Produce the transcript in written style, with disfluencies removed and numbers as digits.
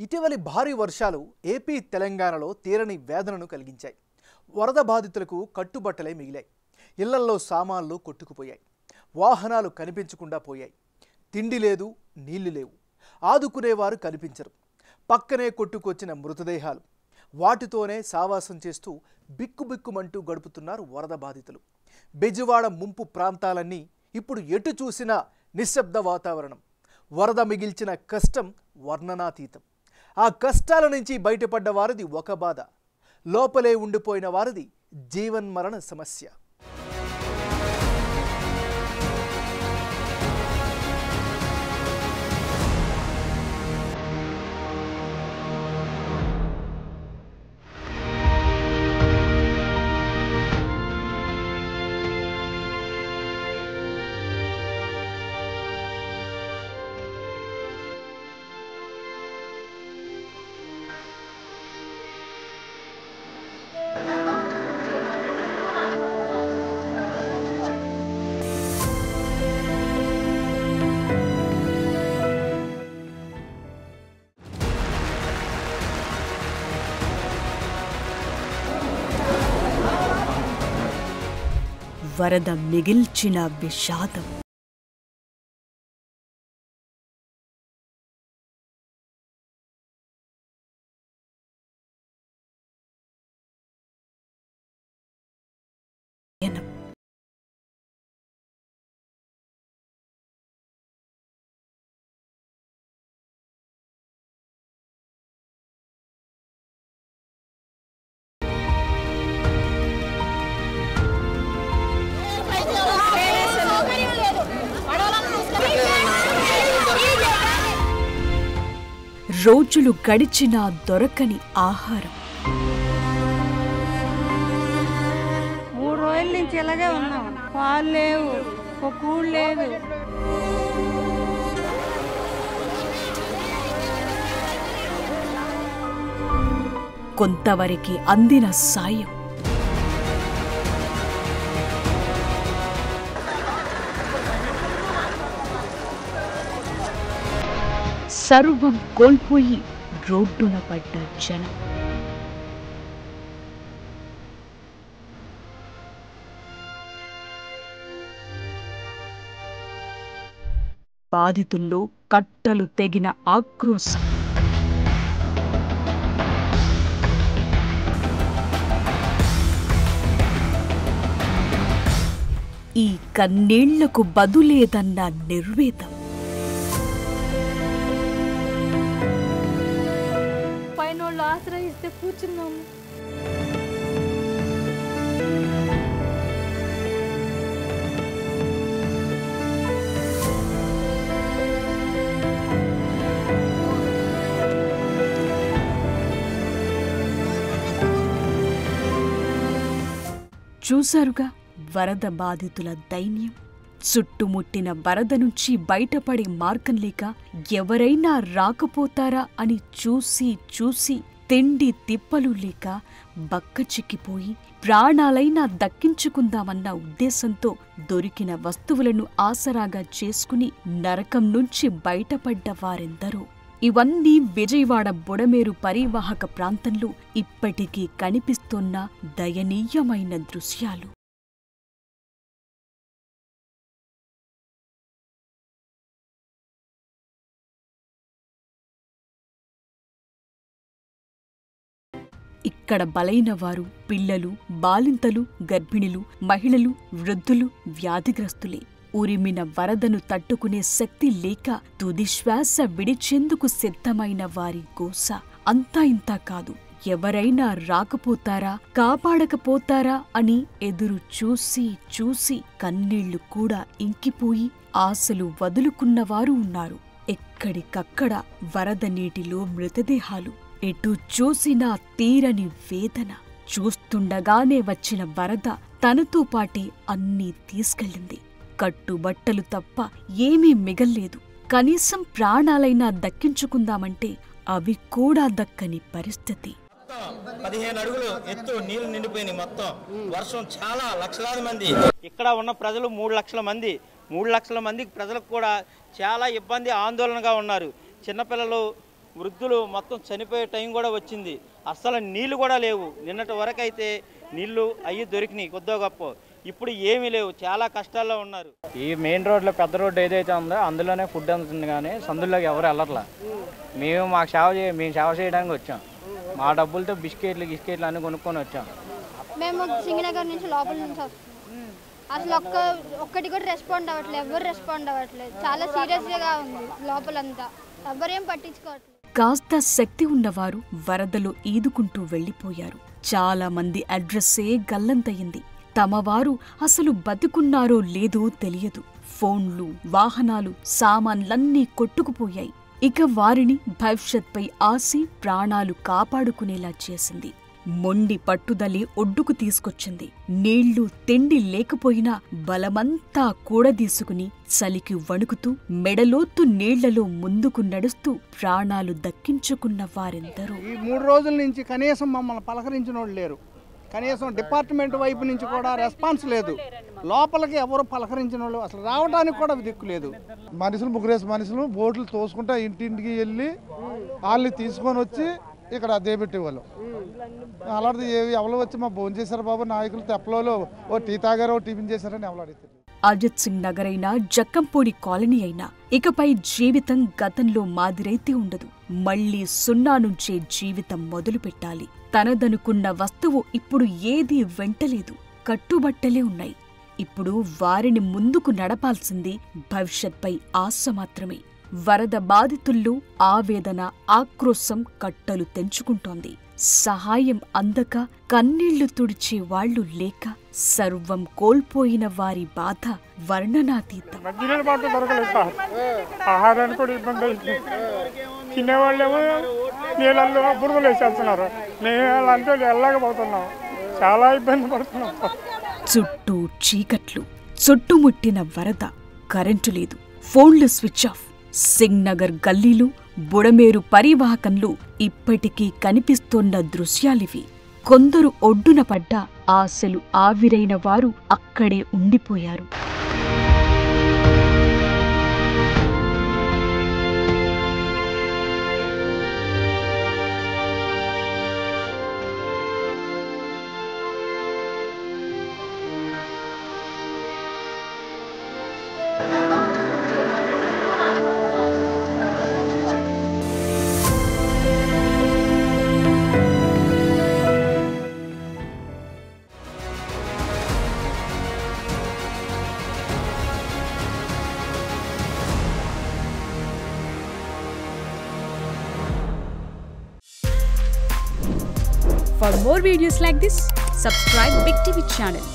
ఇటీవలి భారీ వర్షాలు ఏపీ తెలంగాణలో తీరని వేదనను కలిగించాయి. వరద బాధితులకు కట్టుబట్టలే మిగిలాయి. ఇళ్లల్లో సామాన్లు కొట్టుకుపోయాయి. వాహనాలు కనిపించకుండా పోయాయి. తిండి లేదు, నీళ్లు లేవు. ఆదుకునేవారు కనిపించరు. పక్కనే కొట్టుకొచ్చిన మృతదేహాలు. వాటితోనే సావాసం చేస్తూ బిక్కుబిక్కుమంటూ గడుపుతున్నారు వరద బాధితులు. బెజవాడ ముంపు ప్రాంతాలన్నీ ఇప్పుడు ఎటు చూసినా నిశ్శబ్ద వాతావరణం. వరద మిగిల్చిన కష్టం వర్ణనాతీతం. ఆ కష్టాల నుంచి బయటపడ్డ వారిది ఒక బాధ, లోపలే ఉండిపోయిన వారిది జీవన్మరణ సమస్య. వరద మిగిల్చిన విషాదం. రోజులు గడిచినా దొరకని ఆహారం. 3 రోజుల నుంచి ఇలాగే ఉన్నాం. పాలు లేవు, ఒక కూడు లేదు. కొంతవరకు అందిన సాయం సర్వం కోల్పోయి రోడ్డున పడ్డ జనం. బాధితుల్లో కట్టలు తెగిన ఆక్రోశం. ఈ కన్నీళ్లకు బదులేదన్న నిర్వేదం. పైనోళ్ళు ఆశ్రయిస్తే కూర్చున్నాము. చూశారుగా వరద బాధితుల దైన్యం. చుట్టుముట్టిన వరద నుంచి బయటపడే మార్గం లేక ఎవరైనా రాకపోతారా అని చూసి తిండి తిప్పలు లేక బక్కచిక్కిపోయి ప్రాణాలైనా దక్కించుకుందామన్న ఉద్దేశంతో దొరికిన వస్తువులను ఆసరాగా చేసుకుని నరకం నుంచి బయటపడ్డ వారెందరో. ఇవన్నీ విజయవాడ బుడమేరు పరివాహక ప్రాంతంలో ఇప్పటికీ కనిపిస్తున్న దయనీయమైన దృశ్యాలు. ఇక్కడ బలైన వారు పిల్లలు, బాలింతలు, గర్భిణులు, మహిళలు, వృద్ధులు, వ్యాధిగ్రస్తులే. ఉరిమిన వరదను తట్టుకునే శక్తి లేక తుది శ్వాస విడిచేందుకు సిద్ధమైన వారి గోస అంతా ఇంతా కాదు. ఎవరైనా రాకపోతారా, కాపాడకపోతారా అని ఎదురు చూసి కన్నీళ్లు కూడా ఇంకిపోయి ఆశలు వదులుకున్నవారు ఉన్నారు. ఎక్కడికక్కడ వరద నీటిలో మృతదేహాలు. ఎటు చూసినా తీరని వేదన. చూస్తుండగానే వచ్చిన వరద తనతో పాటే అన్నీ తీసుకెళ్ళింది. కట్టుబట్టలు తప్ప ఏమీ మిగల్లేదు. కనీసం ప్రాణాలైనా దక్కించుకుందామంటే అవి కూడా దక్కని పరిస్థితి. 15 అడుగులు ఎత్తు నీళ్లు నిండిపోయినాయి. మొత్తం వర్షం చాలా లక్షలాది మంది ఇక్కడ ఉన్న ప్రజలు 3 లక్షల మంది 3 లక్షల మంది ప్రజలకు కూడా చాలా ఇబ్బంది ఆందోళనగా ఉన్నారు. చిన్నపిల్లలు వృద్ధులు మొత్తం చనిపోయే టైం కూడా వచ్చింది. అస్సలు నీళ్లు కూడా లేవు. నిన్నటి వరకు అయితే నీళ్లు అయ్యి దొరికినాయి కొద్దో గొప్ప. ఇప్పుడు ఏమీ లేవు, చాలా కష్టాల్లో ఉన్నారు. ఈ మెయిన్ రోడ్లో పెద్ద రోడ్డు ఏదైతే ఉందో అందులోనే ఫుడ్ అందుతుంది, కానీ సందుల్లోకి ఎవరు వెళ్ళట్లా. మేము సేవ చేయడానికి వచ్చాం. మా డబ్బులతో బిస్కెట్లు అన్నీ కొనుక్కొని వచ్చాం. మేము సింగనగర్ నుంచి లోపల నుంచి వస్తాం. అసలు ఒక్కటి కూడా రెస్పాండ్ అవ్వట్లేదు, ఎవరు రెస్పాండ్ అవ్వట్లేదు. చాలా సీరియస్గా ఉంది లోపలంతా, ఎవరేం పట్టించుకోవట్లేదు. కాస్త శక్తి ఉన్నవారు వరదలో ఈదుకుంటూ వెళ్లిపోయారు. చాలా మంది అడ్రస్సే గల్లంతయింది. తమవారు అసలు బతుకున్నారో లేదో తెలియదు. ఫోన్లు, వాహనాలు, సామాన్లన్నీ కొట్టుకుపోయాయి. ఇక వారిని భవిష్యత్పై ఆసి ప్రాణాలు కాపాడుకునేలా చేసింది. మొండి పట్టుదలే ఒడ్డుకు తీసుకొచ్చింది. నీళ్లు, తిండి లేకపోయినా బలమంతా కూడదీసుకుని చలికి వణుకుతూ మెడలోతు నీళ్లలో ముందుకు నడుస్తూ ప్రాణాలు దక్కించుకున్న వారెందరో. ఈ 3 రోజుల నుంచి కనీసం మమ్మల్ని పలకరించిన వాళ్ళు లేరు. కనీసం డిపార్ట్మెంట్ వైపు నుంచి కూడా రెస్పాన్స్ లేదు. లోపలికి ఎవరు పలకరించిన వాళ్ళు అసలు రావడానికి కూడా దిక్కు లేదు. మనుషులు బోట్లు తోసుకుంటా ఇంటింటికి వెళ్ళి వాళ్ళని తీసుకొని వచ్చి ఇక్కడ దేబెట్టేవాళ్ళు. అలాంటిది ఎవరు వచ్చి మా భోజనం చేశారు బాబు నాయకులు తెప్పలో ఓ టీ తాగారో టిఫిన్ చేశారని ఎవరు అడిగితే. అజిత్ సింగ్ నగర్ అయినా, జక్కంపూడి కాలనీ అయినా ఇకపై జీవితం గతంలో మాదిరైతే ఉండదు. మళ్లీ 0 నుంచే జీవితం మొదలు పెట్టాలి. తనదనుకున్న వస్తువు ఇప్పుడు ఏదీ వెంటలేదు. కట్టుబట్టలే ఉన్నాయి. ఇప్పుడు వారిని ముందుకు నడపాల్సింది భవిష్యత్పై ఆశ మాత్రమే. వరద బాధితుల్లో ఆవేదన, ఆక్రోశం కట్టలు తెంచుకుంటోంది. సహాయం అందక కన్నీళ్లు తుడిచే వాళ్లు లేక సర్వం కోల్పోయిన వారి బాధ వర్ణనాతీతం. ఆహారానికి కూడా ఇబ్బంది అయింది. తినేవాళ్ళేమో నీళ్ళల్లో బురదలు వేసేస్తున్నారు. మేము అంటే వెళ్ళకపోతున్నాం, చాలా ఇబ్బంది పడుతున్నాం. చుట్టూ చీకట్లు, చుట్టుముట్టిన వరద, కరెంటు లేదు, ఫోన్లు స్విచ్ ఆఫ్. సింగ్ నగర్ గల్లీలు, బుడమేరు పరివాహకంలో ఇప్పటికీ కనిపిస్తోన్న దృశ్యాలివి. కొందరు ఒడ్డున పడ్డ ఆశలు ఆవిరైన వారు అక్కడే ఉండిపోయారు. For more videos like this, subscribe Big TV channel.